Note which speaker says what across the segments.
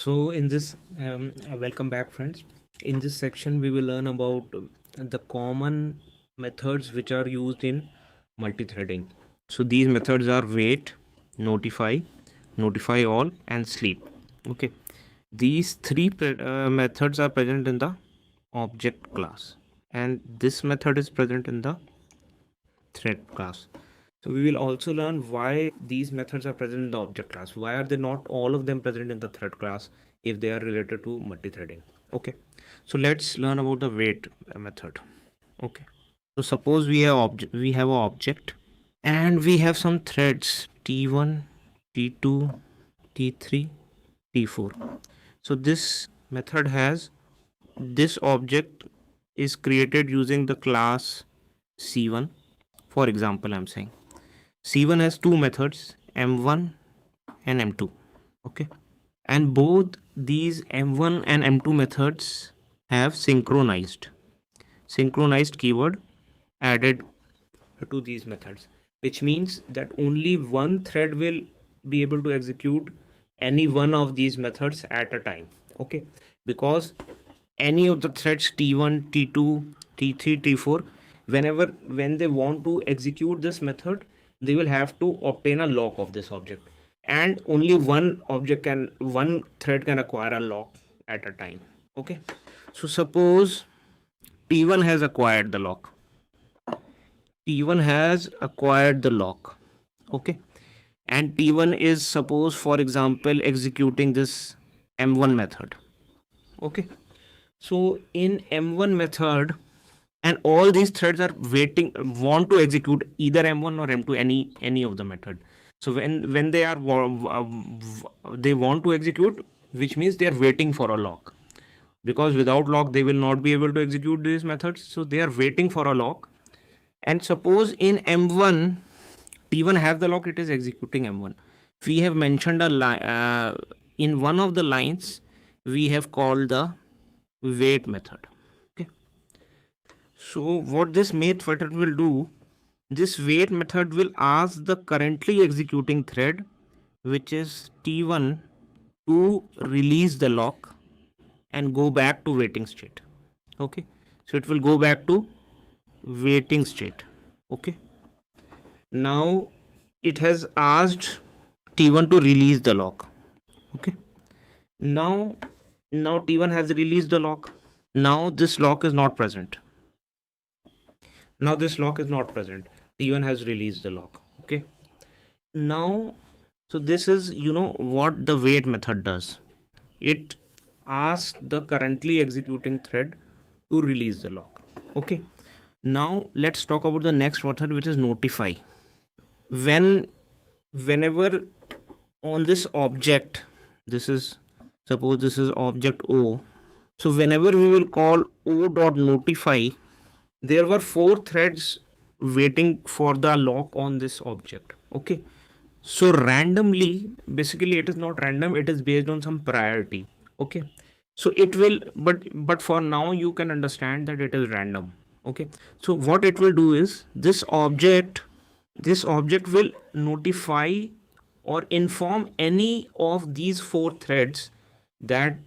Speaker 1: So in this, welcome back friends. In this section, we will learn about the common methods which are used in multi-threading. So these methods are wait, notify, notify all, and sleep. Okay, these three methods are present in the object class, and this method is present in the thread class. So we will also learn why these methods are present in the object class. Why are they not all of them present in the thread class if they are related to multi-threading? Okay, so let's learn about the wait method. Okay, so suppose we have an object and we have some threads T1, T2, T3, T4. So this method has this object is created using the class C1. For example, I'm saying C1 has two methods, M1 and M2. Okay, and both these M1 and M2 methods have synchronized keyword added to these methods, which means that only one thread will be able to execute any one of these methods at a time. Okay, because any of the threads T1, T2, T3, T4, when they want to execute this method, they will have to obtain a lock of this object, and only one thread can acquire a lock at a time. Okay, so suppose T1 has acquired the lock. Okay, and T1 is, suppose for example, executing this M1 method. Okay, so in M1 method, and all these threads are want to execute either M1 or M2, any of the method. So when they want to execute, which means they are waiting for a lock, because without lock they will not be able to execute these methods. So they are waiting for a lock. And suppose in M1 T1 has the lock, it is executing M1. We have mentioned a line in one of the lines, we have called the wait method. Okay, so what this method will do, this wait method will ask the currently executing thread, which is T1, to release the lock and go back to waiting state. Okay, so it will go back to waiting state. Okay, now it has asked T1 to release the lock. Okay, now T1 has released the lock. Now this lock is not present. T1 has released the lock. Okay, now, so this is, what the wait method does. It asks the currently executing thread to release the lock. Okay, now let's talk about the next method, which is notify. Whenever on this object, suppose this is object O. So whenever we will call o.notify, there were 4 threads waiting for the lock on this object. Okay, so randomly, basically it is not random, it is based on some priority. Okay, so it will, but for now you can understand that it is random. Okay, so what it will do is, this object will notify or inform any of these 4 threads that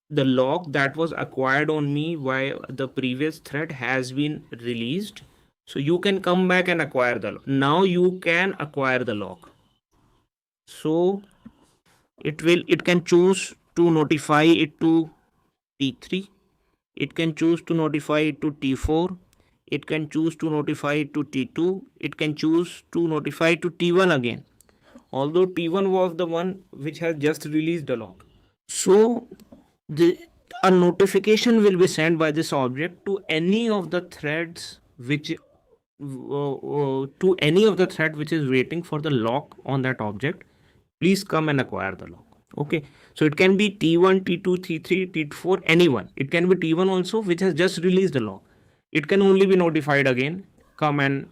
Speaker 1: the lock that was acquired on me by the previous thread has been released. So you can come back and acquire the lock. Now you can acquire the lock. So it can choose to notify it to T3. It can choose to notify it to T4. It can choose to notify it to T2. It can choose to notify it to T1 again, although T1 was the one which has just released the lock. So a notification will be sent by this object to any of the threads which is waiting for the lock on that object. Please come and acquire the lock. Okay, so it can be T1, T2, T3, T4, anyone. It can be T1 also, which has just released the lock. It can only be notified again, come and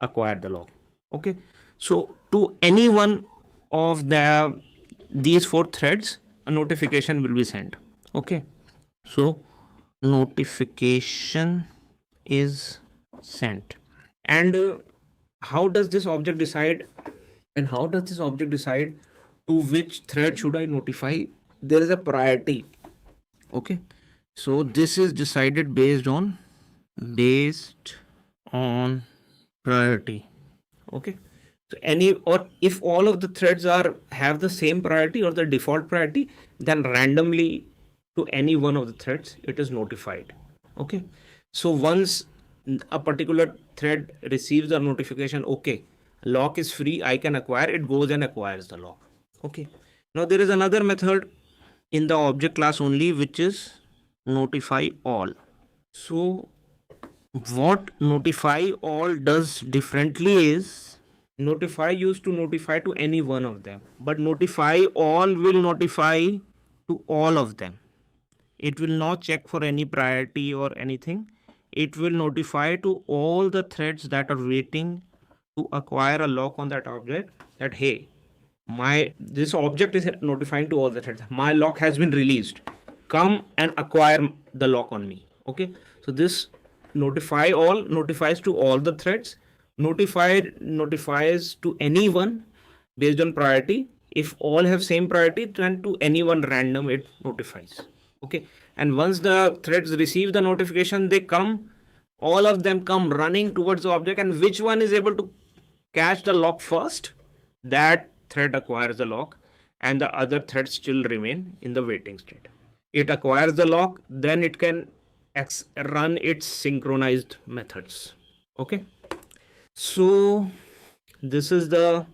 Speaker 1: acquire the lock. Okay, so to any one of these 4 threads, a notification will be sent. Okay, so notification is sent. And how does this object decide to which thread should I notify there is a priority. Okay, so this is decided based on priority. Okay, so any, or if all of the threads have the same priority or the default priority, then randomly to any one of the threads it is notified. Okay, so once a particular thread receives a notification, okay, lock is free, I can acquire, it goes and acquires the lock. Okay, now there is another method in the object class only, which is notify all. So what notify all does differently is, notify used to notify to any one of them, but notify all will notify to all of them. It will not check for any priority or anything. It will notify to all the threads that are waiting to acquire a lock on that object, that hey, my this object is notifying to all the threads, my lock has been released, come and acquire the lock on me. Okay, so this notify all notifies to all the threads, notifies to anyone based on priority. If all have same priority, then to anyone random it notifies. Okay, and once the threads receive the notification, they come, all of them come running towards the object, and which one is able to catch the lock first, that thread acquires the lock, and the other threads still remain in the waiting state. It acquires the lock, then it can run its synchronized methods. Okay, so this is the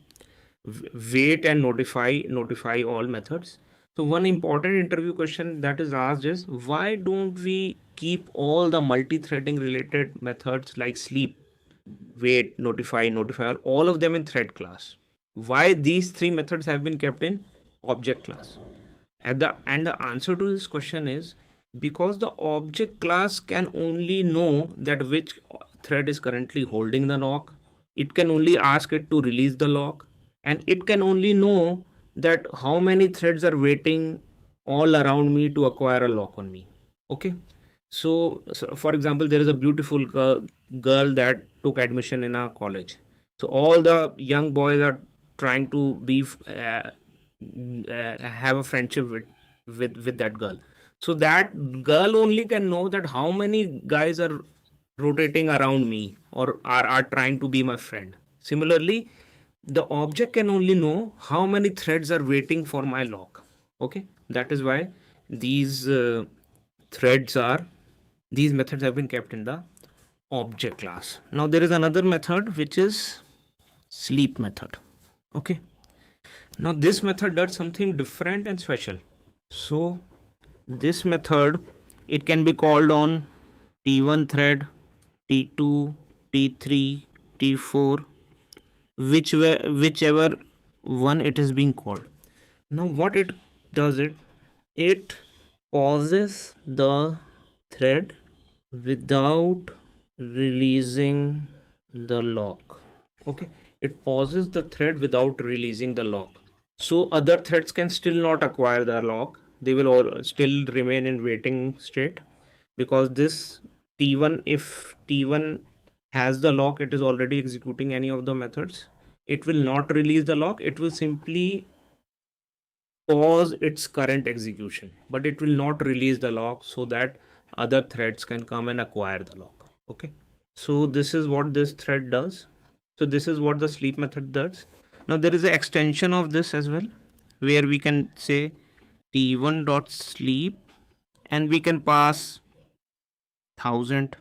Speaker 1: wait and notify all methods. So one important interview question that is asked is, why don't we keep all the multi-threading related methods like sleep, wait, notify, all of them in thread class? Why these three methods have been kept in object class? And the answer to this question is, because the object class can only know that which thread is currently holding the lock. It can only ask it to release the lock, and it can only know that how many threads are waiting all around me to acquire a lock on me. Okay, so for example, there is a beautiful girl that took admission in our college. So all the young boys are trying to be have a friendship with that girl. So that girl only can know that how many guys are rotating around me or are trying to be my friend. Similarly, the object can only know how many threads are waiting for my lock. Okay, that is why these threads are these methods have been kept in the object class. Now there is another method which is sleep method. Okay, now this method does something different and special. So this method, it can be called on T1 thread, T2, T3, T4, whichever one it is being called. Now what it does, it pauses the thread without releasing the lock. Okay, it pauses the thread without releasing the lock, so other threads can still not acquire the lock. They will all still remain in waiting state, because this T1, if T1 has the lock, it is already executing any of the methods, it will not release the lock. It will simply pause its current execution, but it will not release the lock so that other threads can come and acquire the lock. Okay, so this is what this thread does. So this is what the sleep method does. Now there is an extension of this as well, where we can say t1 dot sleep, and we can pass 1000.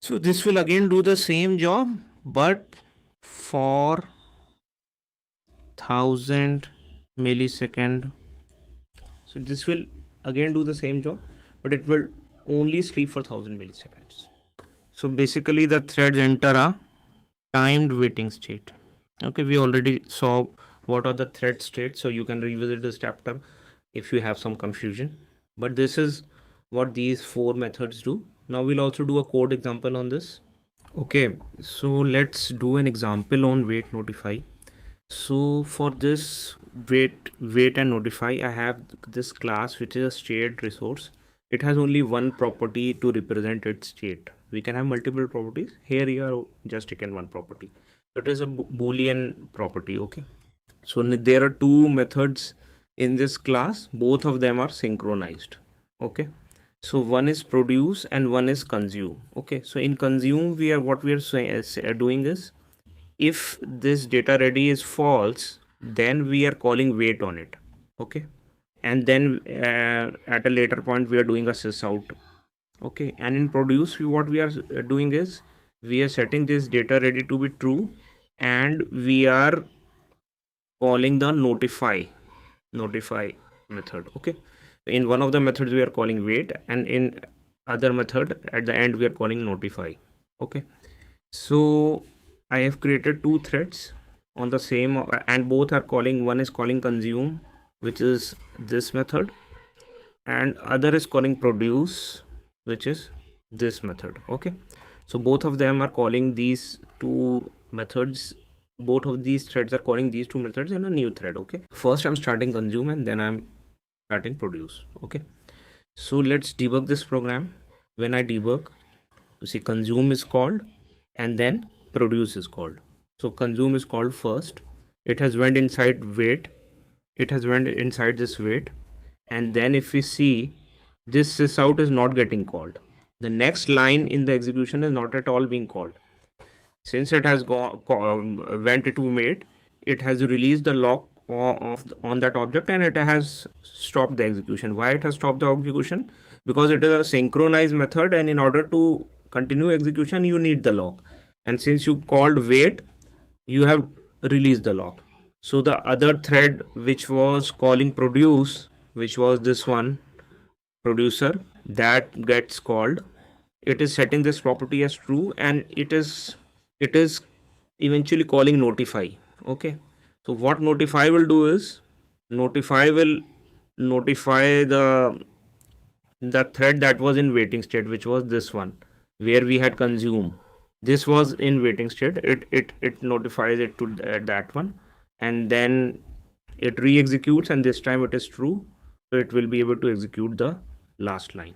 Speaker 1: So this will again do the same job, but for 1000 millisecond. So this will again do the same job, but it will only sleep for 1000 milliseconds. So basically the threads enter a timed waiting state. Okay, we already saw what are the thread states, so you can revisit this chapter if you have some confusion. But this is what these four methods do. Now we'll also do a code example on this. Okay, so let's do an example on wait notify. So for this wait and notify, I have this class which is a shared resource. It has only one property to represent its state. We can have multiple properties. Here you are just taken one property. It is a boolean property. Okay, so there are two methods in this class, both of them are synchronized. Okay, so one is produce and one is consume. Okay, so in consume, what we are doing is, if this data ready is false, then we are calling wait on it. Okay, and then at a later point we are doing a sys out. Okay, and in produce, what we are doing is, we are setting this data ready to be true, and we are calling the notify method. Okay, in one of the methods we are calling wait, and in other method at the end we are calling notify. Okay, so I have created two threads on the same, and both are calling, one is calling consume, which is this method, and other is calling produce, which is this method. Okay, so both of them are calling these two methods, both of these threads are calling these two methods in a new thread. Okay, first I'm starting consume and then I'm starting produce. Okay, so let's debug this program. When I debug, you see consume is called and then produce is called. So consume is called first, it has went inside wait, it has went inside this wait, and then if we see, this sysout is not getting called. The next line in the execution is not at all being called. Since it has went into wait, it has released the lock on that object, and it has stopped the execution. Why it has stopped the execution? Because it is a synchronized method, and in order to continue execution you need the lock, and since you called wait, you have released the lock. So the other thread which was calling produce, which was this one, producer, that gets called, it is setting this property as true, and it is eventually calling notify. Okay, so what notify will do is, notify will notify the thread that was in waiting state, which was this one where we had consume. This was in waiting state, it notifies it to that one, and then it re-executes, and this time it is true, so it will be able to execute the last line.